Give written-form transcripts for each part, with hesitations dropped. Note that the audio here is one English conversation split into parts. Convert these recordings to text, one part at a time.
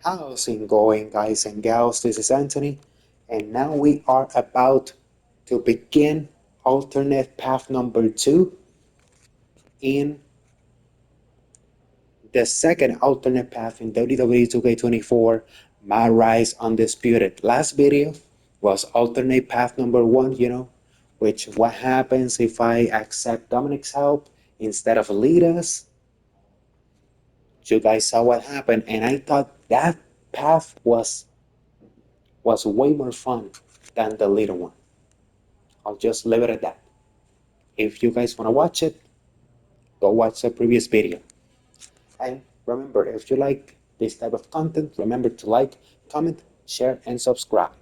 How's it going, guys and gals? This is Anthony, and now we are about to begin alternate path number 2 in the second alternate path in WWE 2K24 MyRise Undisputed. Last video was alternate path number 1, which what happens if I accept Dominic's help instead of Lita's. You guys saw what happened, and I thought that path was way more fun than the little one. I'll just leave it at that. If you guys want to watch it, go watch the previous video. And remember, if you like this type of content, remember to like, comment, share, and subscribe.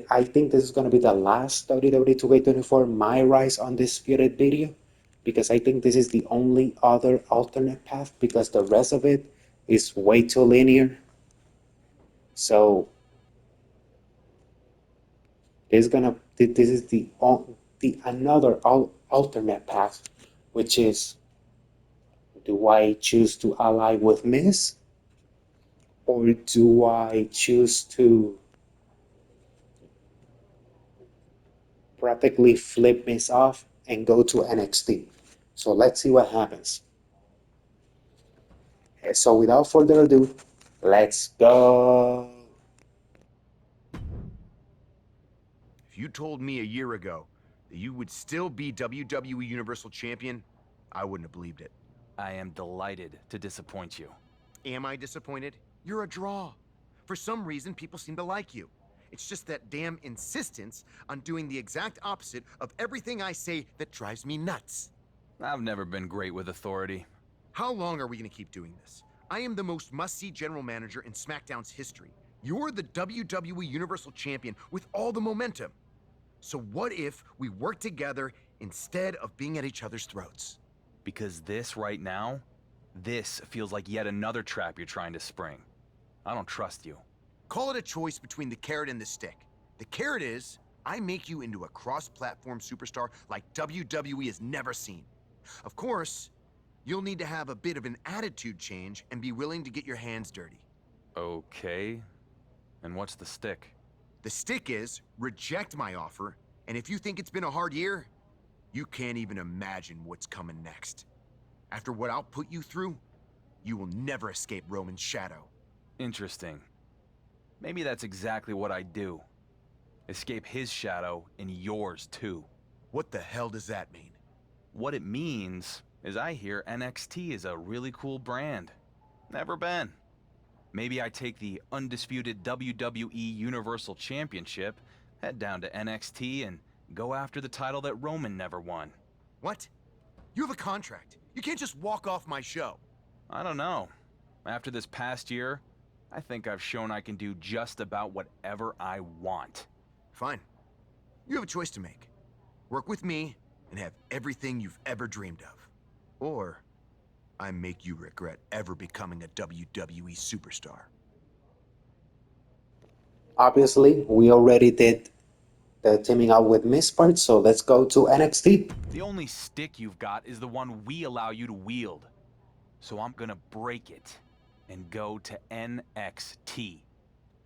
I think this is going to be the last WWE2K24 My Rise Undisputed video, because I think this is the only other alternate path, because the rest of it is way too linear. So this is the another alternate path, which is, do I choose to ally with Miz, or do I choose to practically flip Miz off and go to NXT? So let's see what happens. So without further ado, let's go. If you told me a year ago that you would still be WWE Universal Champion, I wouldn't have believed it. I am delighted to disappoint you. Am I disappointed? You're a draw. For some reason, people seem to like you. It's just that damn insistence on doing the exact opposite of everything I say that drives me nuts. I've never been great with authority. How long are we going to keep doing this? I am the most must-see general manager in SmackDown's history. You're the WWE Universal Champion with all the momentum. So what if we work together instead of being at each other's throats? Because this right now, this feels like yet another trap you're trying to spring. I don't trust you. Call it a choice between the carrot and the stick. The carrot is, I make you into a cross-platform superstar like WWE has never seen. Of course, you'll need to have a bit of an attitude change and be willing to get your hands dirty. Okay. And what's the stick? The stick is, reject my offer, and if you think it's been a hard year, you can't even imagine what's coming next. After what I'll put you through, you will never escape Roman's shadow. Interesting. Maybe that's exactly what I do. Escape his shadow and yours too. What the hell does that mean? What it means is I hear NXT is a really cool brand. Never been. Maybe I take the undisputed WWE Universal Championship, head down to NXT, and go after the title that Roman never won. What? You have a contract. You can't just walk off my show. I don't know. After this past year, I think I've shown I can do just about whatever I want. Fine. You have a choice to make. Work with me and have everything you've ever dreamed of. Or I make you regret ever becoming a WWE superstar. Obviously, we already did the teaming up with Miz part, so let's go to NXT. The only stick you've got is the one we allow you to wield. So I'm gonna break it and go to NXT.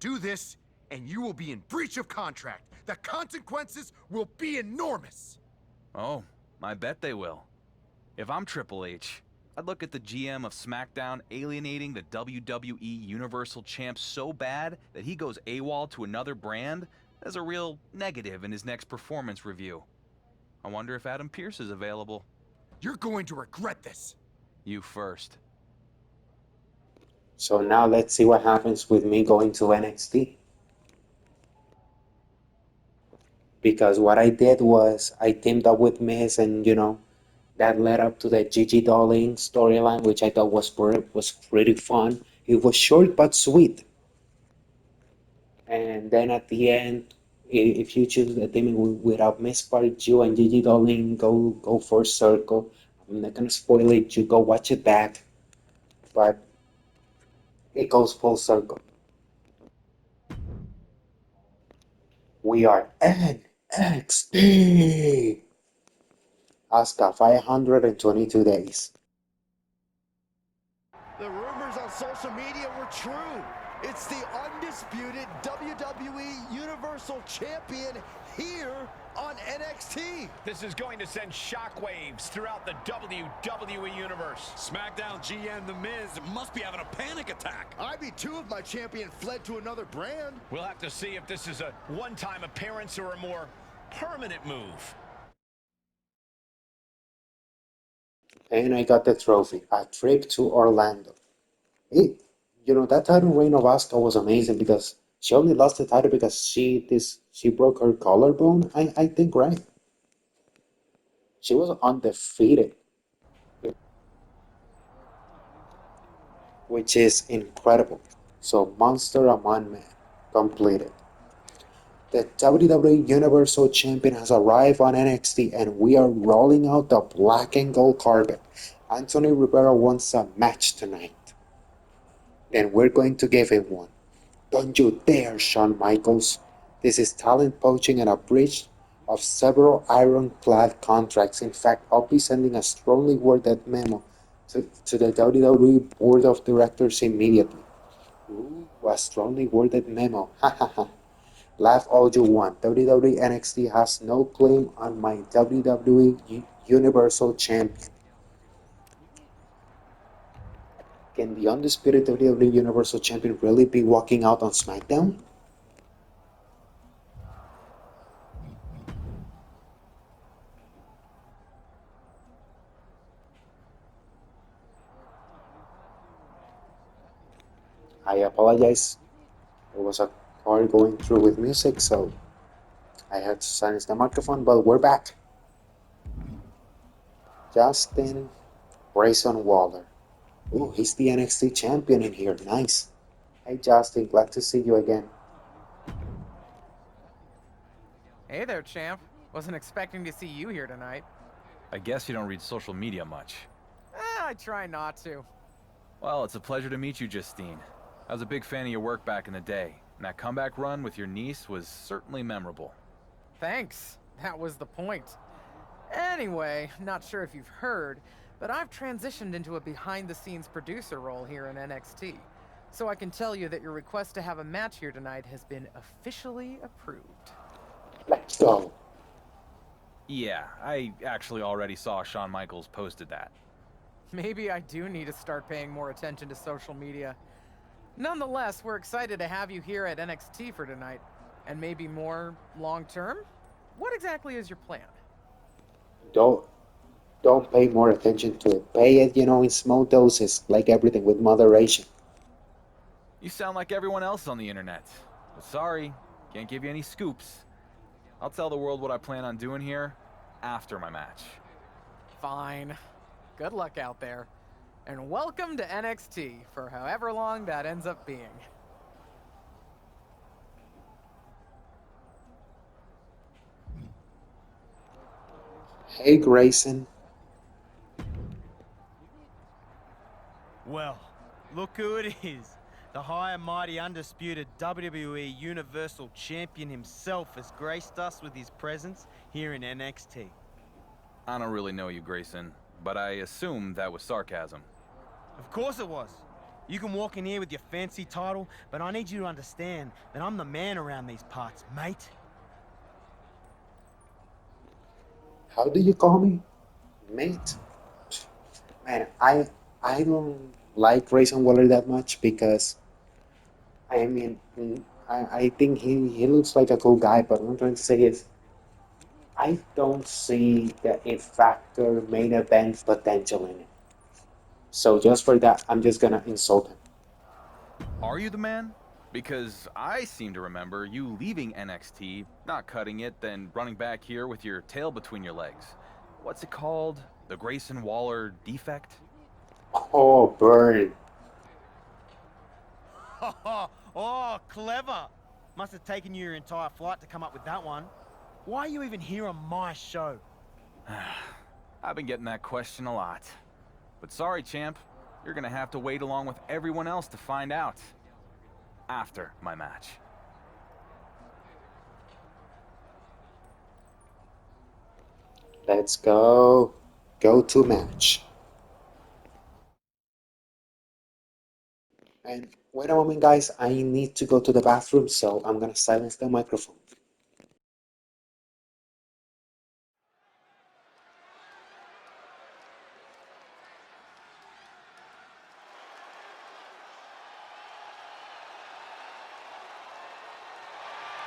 Do this, and you will be in breach of contract. The consequences will be enormous. Oh, I bet they will. If I'm Triple H, I'd look at the GM of SmackDown alienating the WWE Universal Champ so bad that he goes AWOL to another brand as a real negative in his next performance review. I wonder if Adam Pearce is available. You're going to regret this. You first. So now let's see what happens with me going to NXT. Because what I did was I teamed up with Miz, and that led up to the Gigi Dolin storyline, which I thought was pretty fun. It was short but sweet. And then at the end, if you choose the team without Miz Part, you and Gigi Dolin go for a circle. I'm not gonna spoil it. You go watch it back, but it goes full circle. We are NXT. Asuka 522 days. The rumors on social media were ever true. It's the undisputed WWE Universal Champion here on NXT. This is going to send shockwaves throughout the WWE Universe. SmackDown GM The Miz must be having a panic attack. I'd be too if my champion fled to another brand. We'll have to see if this is a one-time appearance or a more permanent move. And I got the trophy. A trip to Orlando. It, that title reign of Asuka was amazing because she only lost the title because she broke her collarbone. I think, right? She was undefeated, which is incredible. So Monster Among Men completed. The WWE Universal Champion has arrived on NXT and we are rolling out the black and gold carpet. Anthony Rivera wants a match tonight. And we're going to give him one. Don't you dare, Shawn Michaels. This is talent poaching and a breach of several ironclad contracts. In fact, I'll be sending a strongly worded memo to the WWE Board of Directors immediately. Ooh, a strongly worded memo. Ha ha ha. Laugh all you want. WWE NXT has no claim on my WWE Universal Champion. Can the undisputed WWE Universal Champion really be walking out on SmackDown? I apologize. There was a car going through with music, so I had to silence the microphone, but we're back. Justin Grayson Waller. Ooh, he's the NXT champion in here. Nice. Hey, Justin, glad to see you again. Hey there, champ. Wasn't expecting to see you here tonight. I guess you don't read social media much. I try not to. Well, it's a pleasure to meet you, Justine. I was a big fan of your work back in the day, and that comeback run with your niece was certainly memorable. Thanks. That was the point. Anyway, not sure if you've heard, but I've transitioned into a behind-the-scenes producer role here in NXT. So I can tell you that your request to have a match here tonight has been officially approved. Let's go. Yeah, I actually already saw Shawn Michaels posted that. Maybe I do need to start paying more attention to social media. Nonetheless, we're excited to have you here at NXT for tonight. And maybe more long-term? What exactly is your plan? Don't pay more attention to it. Pay it, in small doses, like everything with moderation. You sound like everyone else on the internet. But sorry, can't give you any scoops. I'll tell the world what I plan on doing here after my match. Fine. Good luck out there. And welcome to NXT for however long that ends up being. Hey, Grayson. Well, look who it is. The high and mighty undisputed WWE Universal Champion himself has graced us with his presence here in NXT. I don't really know you, Grayson, but I assume that was sarcasm. Of course it was. You can walk in here with your fancy title, but I need you to understand that I'm the man around these parts, mate. How do you call me? Mate? Man, I don't like Grayson Waller that much because I mean I think he looks like a cool guy, but what I'm trying to say is I don't see the It Factor main event potential in it. So just for that, I'm just gonna insult him. Are you the man? Because I seem to remember you leaving NXT, not cutting it, then running back here with your tail between your legs. What's it called? The Grayson Waller defect? Oh, burn. Oh, clever. Must have taken you your entire flight to come up with that one. Why are you even here on my show? I've been getting that question a lot. But sorry, champ. You're gonna have to wait along with everyone else to find out. After my match. Let's go. Go to match. And Wait a moment, guys. I need to go to the bathroom, so I'm gonna silence the microphone.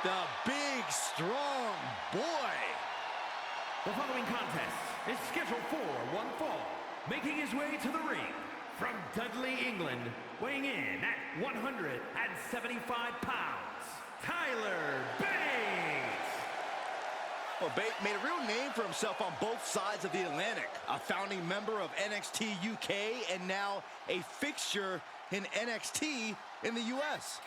The big, strong boy. The following contest is scheduled for one fall. Making his way to the ring from Dudley, England, weighing in at 175 pounds, Tyler Bates. Well, Bate made a real name for himself on both sides of the Atlantic. A founding member of NXT UK and now a fixture in NXT in the US.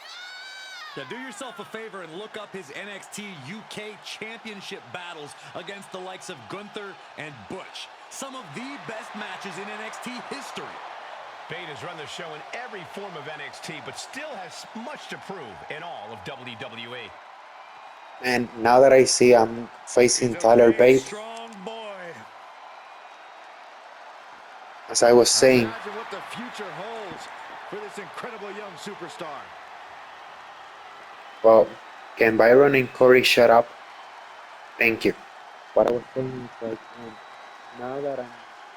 Now do yourself a favor and look up his NXT UK Championship battles against the likes of Gunther and Butch. Some of the best matches in NXT history. Bate has run the show in every form of NXT, but still has much to prove in all of WWE. And now that I see I'm facing He's a Tyler big, Bate, strong boy. as I was saying, Imagine what the future holds for this incredible young superstar. well, can Byron and Corey shut up? Thank you. What I was saying is like, now that I'm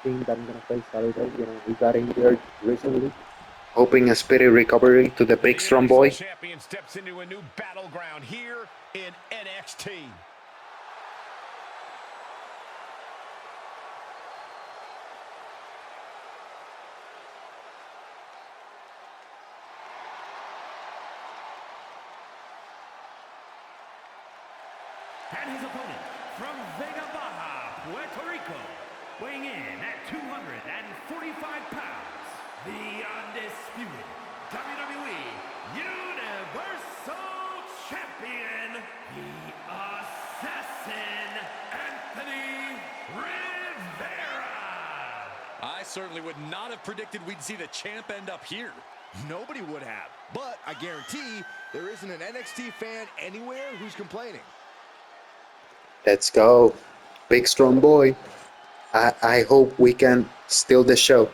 seeing that I'm gonna face Tyler Bate, he got injured recently, hoping a speedy recovery to the big The strong Universal boy. Champion steps into a new battleground here in NXT. And his opponent from Vega Baja, Puerto Rico, weighing in at 245 pounds, the undisputed WWE Universal Champion, the Assassin, Anthony Rivera. I certainly would not have predicted we'd see the champ end up here. Nobody would have. But I guarantee there isn't an NXT fan anywhere who's complaining. Let's go, big strong boy. I hope we can steal the show.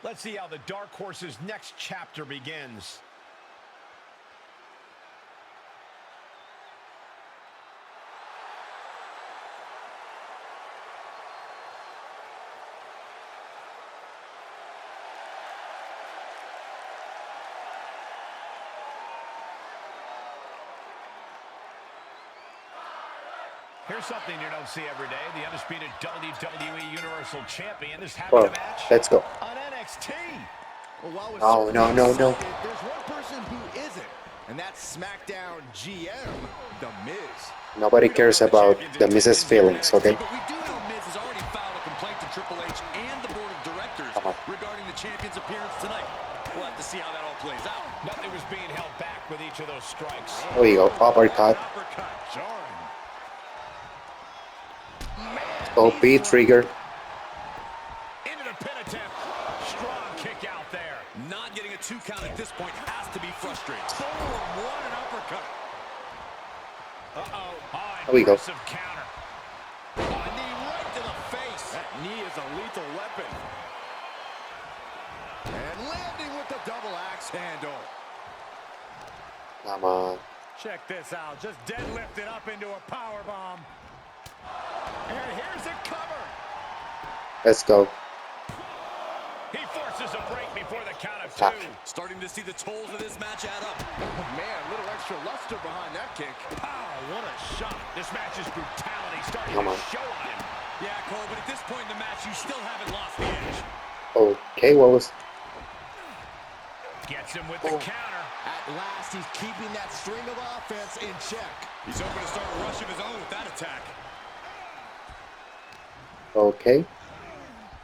Let's see how the Dark Horse's next chapter begins. Here's something you don't see every day. The undisputed WWE Universal Champion is having Well, a match let's go. on NXT. Well, while it's No, certainly no. excited, there's one person who isn't, and that's SmackDown GM, The Miz. Nobody cares about the Miz's feelings, okay? But we do know Miz has already filed a complaint to Triple H and the board of directors Come on. regarding the champion's appearance tonight. We'll have to see how that all plays out. Nothing was being held back with each of those strikes. There you go, uppercut. Uppercut, jarring. Go B trigger. Into the pin attempt. Strong kick out there. Not getting a 2 count at this point has to be frustrating. Boom, what an uppercut. Uh-oh. There we go. Aggressive counter. A knee right to the face. That knee is a lethal weapon. And landing with the double axe handle. Come on. Check this out. Just deadlifted up into a power bomb. And here's a cover. Let's go. He forces a break before the count of 2. Tap. Starting to see the tolls of this match add up. Oh, man, a little extra luster behind that kick. Pow, what a shot. This match's brutality starting Come to on. show on him. Yeah, Cole, but at this point in the match, you still haven't lost the edge. Okay, what was... Gets him with the counter. At last, he's keeping that string of offense in check. He's hoping to start a rush of his own with that attack. Okay.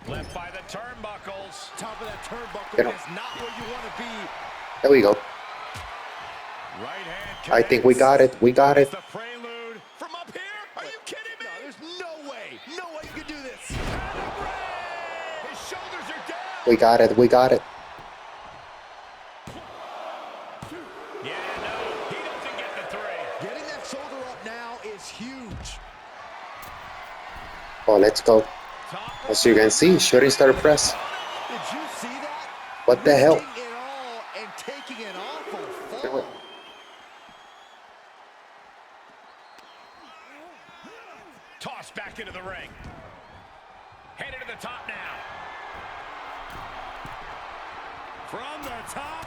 Left by the turnbuckles. Top of that turnbuckle Get him. is not where you want to be. There we go. Right hand I think we got it. We got it. The prelude from up here. Are you kidding me? No, there's no way. No way you can do this. His shoulders are down. We got it. We got it. Yeah, no, he doesn't get the 3. Getting that shoulder up now is huge. Oh, let's go. As you can see, shooting star press. Did you What the hell? Risking it all and taking an awful Wait, fall. Tossed back into the ring. Headed to the top now. From the top.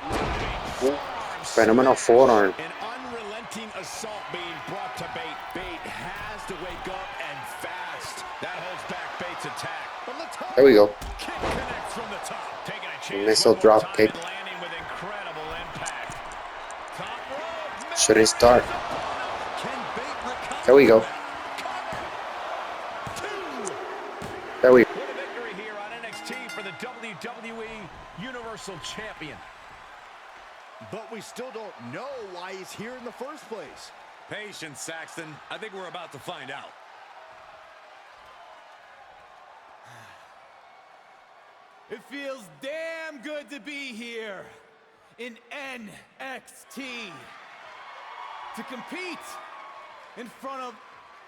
Phenomenal forearm. An unrelenting assault being brought to Bate. Bate has to wake up and fast. That holds back Bate's attack. From the top. There we go. Kick connects from the top. Taking a chance Missile one more drop time kick. and landing with incredible impact. Top rope. Shooting star. Can Bate recover? There we go. There we go. What a victory here on NXT for the WWE Universal Champion. But we still don't know why he's here in the first place. Patience, Saxton. I think we're about to find out. It feels damn good to be here in NXT. To compete in front of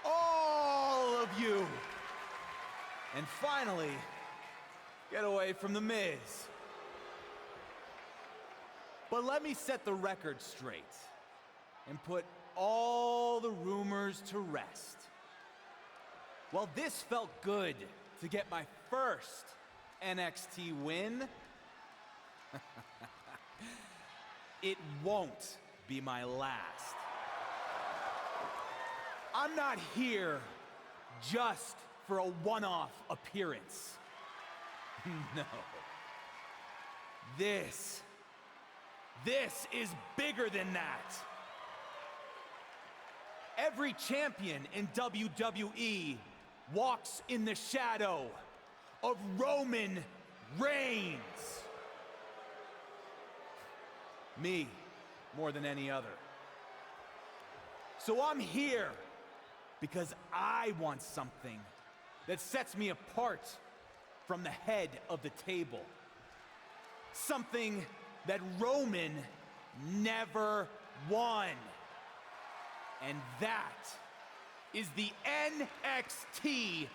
all of you. And finally, get away from The Miz. But let me set the record straight and put all the rumors to rest. While this felt good to get my first NXT win, it won't be my last. I'm not here just for a one-off appearance. No. This is bigger than that. Every champion in WWE walks in the shadow of Roman Reigns. Me, more than any other. So I'm here because I want something that sets me apart from the head of the table. Something that Roman never won. And that is the NXT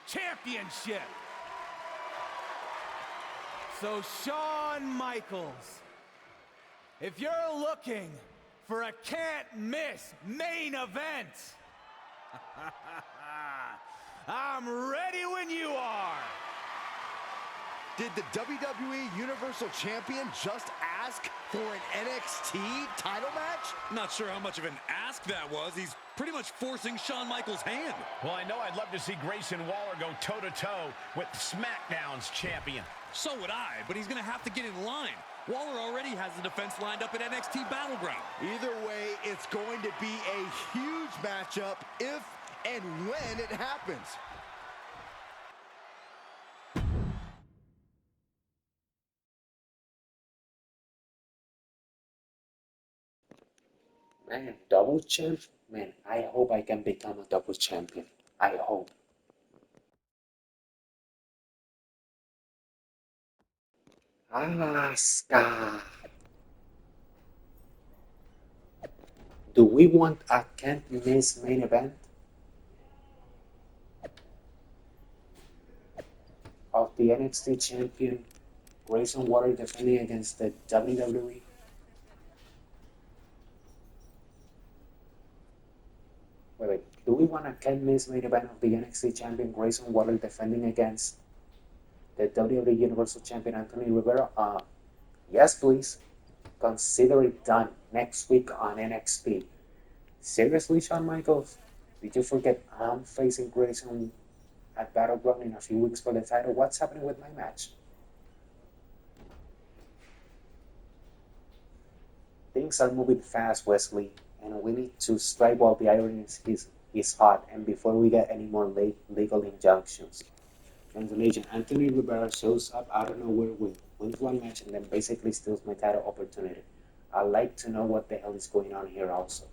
Championship. So Shawn Michaels, if you're looking for a can't-miss main event, I'm ready when you are. Did the WWE Universal Champion just ask for an NXT title match? Not sure how much of an ask that was. He's pretty much forcing Shawn Michaels' hand. Well, I know I'd love to see Grayson Waller go toe-to-toe with SmackDown's champion. So would I, but he's going to have to get in line. Waller already has the defense lined up at NXT Battleground. Either way, it's going to be a huge matchup if and when it happens. Man, double champ? Man, I hope I can become a double champion. I hope. Asuka. Do we want a can't miss main event? Of the NXT champion, Grayson Waller defending against the WWE? Wait, do we want a can't miss main event of the NXT champion, Grayson Waller defending against the WWE Universal Champion, Anthony Rivera? Yes, please. Consider it done next week on NXT. Seriously, Shawn Michaels? Did you forget I'm facing Grayson at Battleground in a few weeks for the title? What's happening with my match? Things are moving fast, Wesley, and we need to strike while the iron is hot and before we get any more legal injunctions. Congratulations, Anthony Rivera shows up out of nowhere, wins one match, and then basically steals my title opportunity. I'd like to know what the hell is going on here also.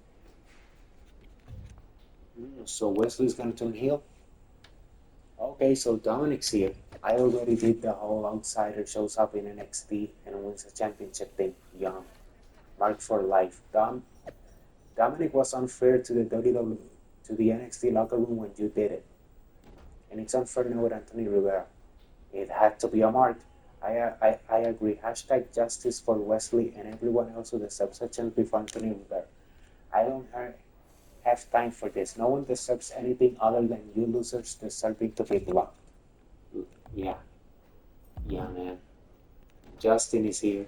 So Wesley's gonna turn heel? Okay, so Dominic's here. I already did the whole outsider shows up in NXT and wins a championship thing. Young. Marked for life. Dominic was unfair to the WWE, to the NXT locker room when you did it. And it's unfair now with Anthony Rivera. It had to be a mark. I agree. Hashtag justice for Wesley and everyone else who deserves a chance before Anthony Rivera. I don't have time for this. No one deserves anything other than you losers deserving to be blocked. Yeah, yeah, man. Justin is here.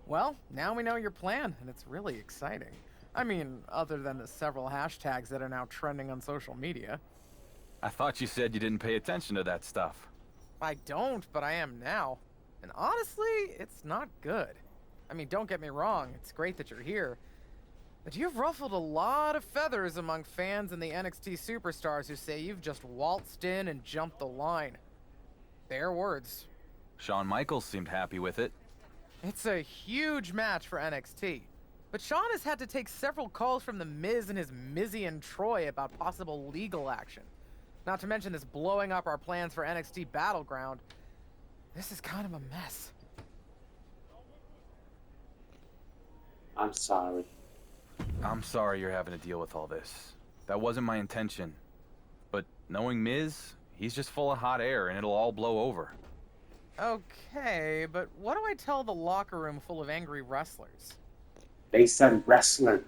Well, now we know your plan, and it's really exciting. I mean, other than the several hashtags that are now trending on social media. I thought you said you didn't pay attention to that stuff. I don't, but I am now. And honestly, it's not good. I mean, don't get me wrong, it's great that you're here. But you've ruffled a lot of feathers among fans and the NXT superstars who say you've just waltzed in and jumped the line. Their words. Shawn Michaels seemed happy with it. It's a huge match for NXT. But Shawn has had to take several calls from The Miz and his Mizzy and Troy about possible legal action. Not to mention this blowing up our plans for NXT Battleground. This is kind of a mess. I'm sorry. I'm sorry you're having to deal with all this. That wasn't my intention. But knowing Miz, he's just full of hot air and it'll all blow over. Okay, but what do I tell the locker room full of angry wrestlers? They said wrestler.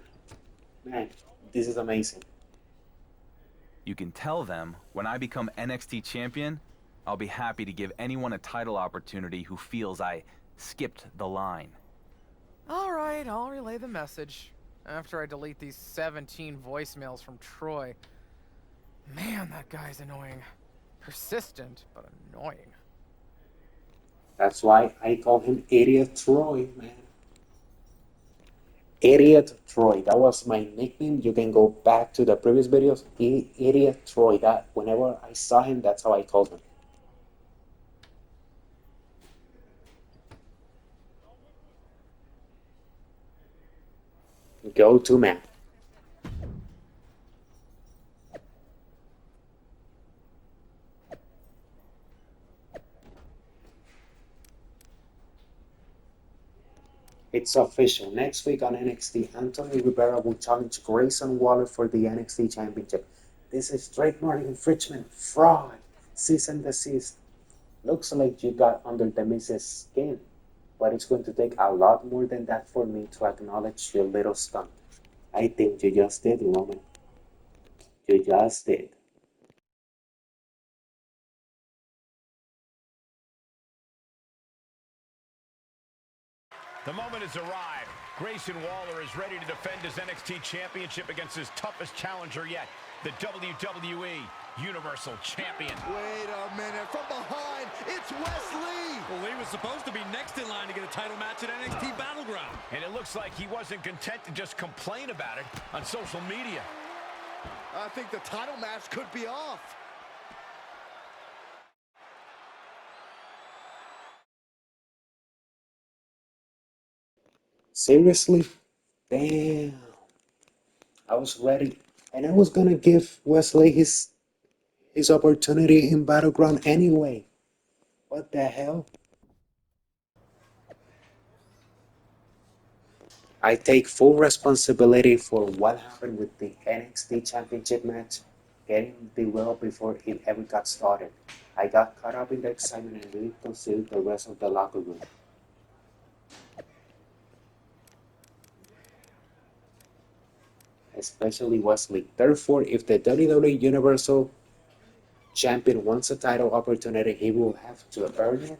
Man, this is amazing. You can tell them when I become NXT champion, I'll be happy to give anyone a title opportunity who feels I skipped the line. Alright, I'll relay the message. After I delete these 17 voicemails from Troy. Man, that guy's annoying. Persistent, but annoying. That's why I call him Idiot Troy, man. Idiot Troy. That was my nickname. You can go back to the previous videos. Idiot Troy. That whenever I saw him, that's how I called him. Go to man. It's official. Next week on NXT, Anthony Rivera will challenge Grayson Waller for the NXT Championship. This is trademark infringement, fraud, cease and desist. Looks like you got under the Miz's skin, but it's going to take a lot more than that for me to acknowledge your little stunt. I think you just did, Roman. You just did. The moment has arrived. Grayson Waller is ready to defend his NXT Championship against his toughest challenger yet, the WWE Universal Champion. Wait a minute, from behind, it's Wesley! Well, Lee was supposed to be next in line to get a title match at NXT Battleground. And it looks like he wasn't content to just complain about it on social media. I think the title match could be off. Seriously? Damn. I was ready. And I was gonna give Wesley his opportunity in Battleground anyway. What the hell? I take full responsibility for what happened with the NXT Championship match getting derailed before it ever got started. I got caught up in the excitement and really considered the rest of the locker room. Especially Wesley. Therefore, if the WWE Universal Champion wants a title opportunity, he will have to earn it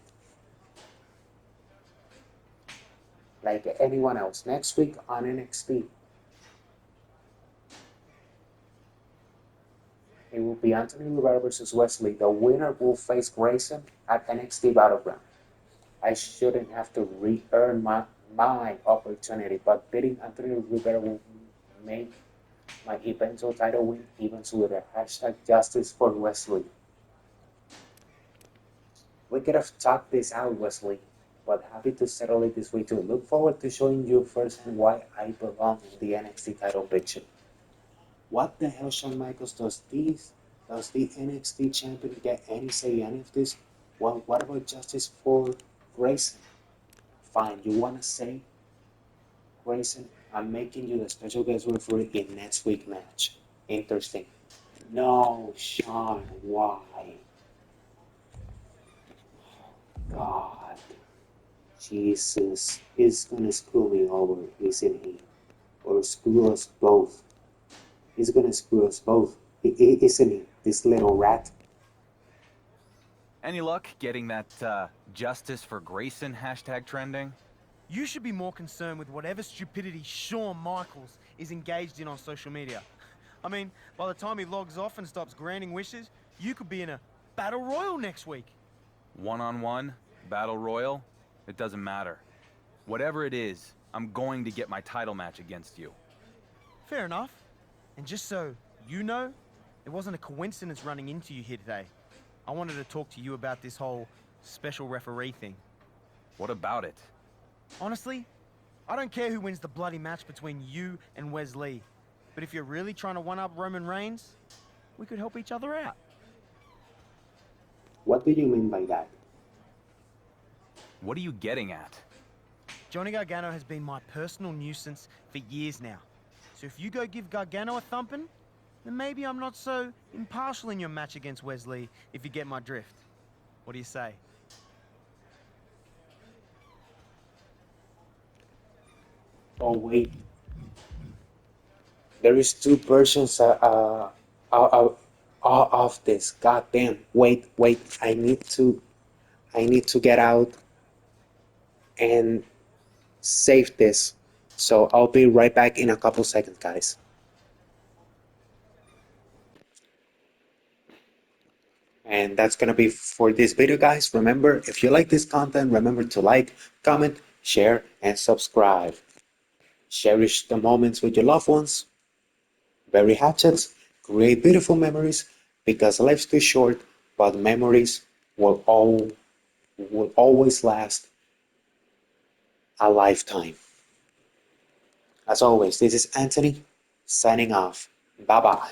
like anyone else. Next week on NXT, it will be Anthony Rivera versus Wesley. The winner will face Grayson at NXT Battleground. I shouldn't have to re-earn my opportunity, but beating Anthony Rivera will make my eventual title win even sweeter. Hashtag justice for Wesley. We could have talked this out, Wesley, but happy to settle it this way too. Look forward to showing you firsthand why I belong in the NXT title picture. What the hell, Shawn Michaels, does the NXT champion get any say in any of this? Well, what about justice for Grayson? Fine, you wanna say, Grayson, I'm making you the special guest referee in next week's match. Interesting. No, Shawn, why? God. Jesus is gonna screw me over, isn't he? Or screw us both. He's gonna screw us both, isn't he? This little rat. Any luck getting that Justice for Grayson hashtag trending? You should be more concerned with whatever stupidity Shawn Michaels is engaged in on social media. I mean, by the time he logs off and stops granting wishes, you could be in a battle royal next week. One-on-one? Battle Royal? It doesn't matter. Whatever it is, I'm going to get my title match against you. Fair enough. And just so you know, it wasn't a coincidence running into you here today. I wanted to talk to you about this whole special referee thing. What about it? Honestly, I don't care who wins the bloody match between you and Wes Lee. But if you're really trying to one-up Roman Reigns, we could help each other out. What do you mean by that? What are you getting at? Johnny Gargano has been my personal nuisance for years now. So if you go give Gargano a thumping, then maybe I'm not so impartial in your match against Wes Lee, if you get my drift. What do you say? Oh wait, there is two versions of this. God damn! Wait, wait. I need to get out and save this. So I'll be right back in a couple seconds, guys. And that's gonna be for this video, guys. Remember, if you like this content, remember to like, comment, share, and subscribe. Cherish the moments with your loved ones. Bury hatchets, create beautiful memories, because life's too short, but memories will always last a lifetime. As always, this is Anthony signing off. Bye bye.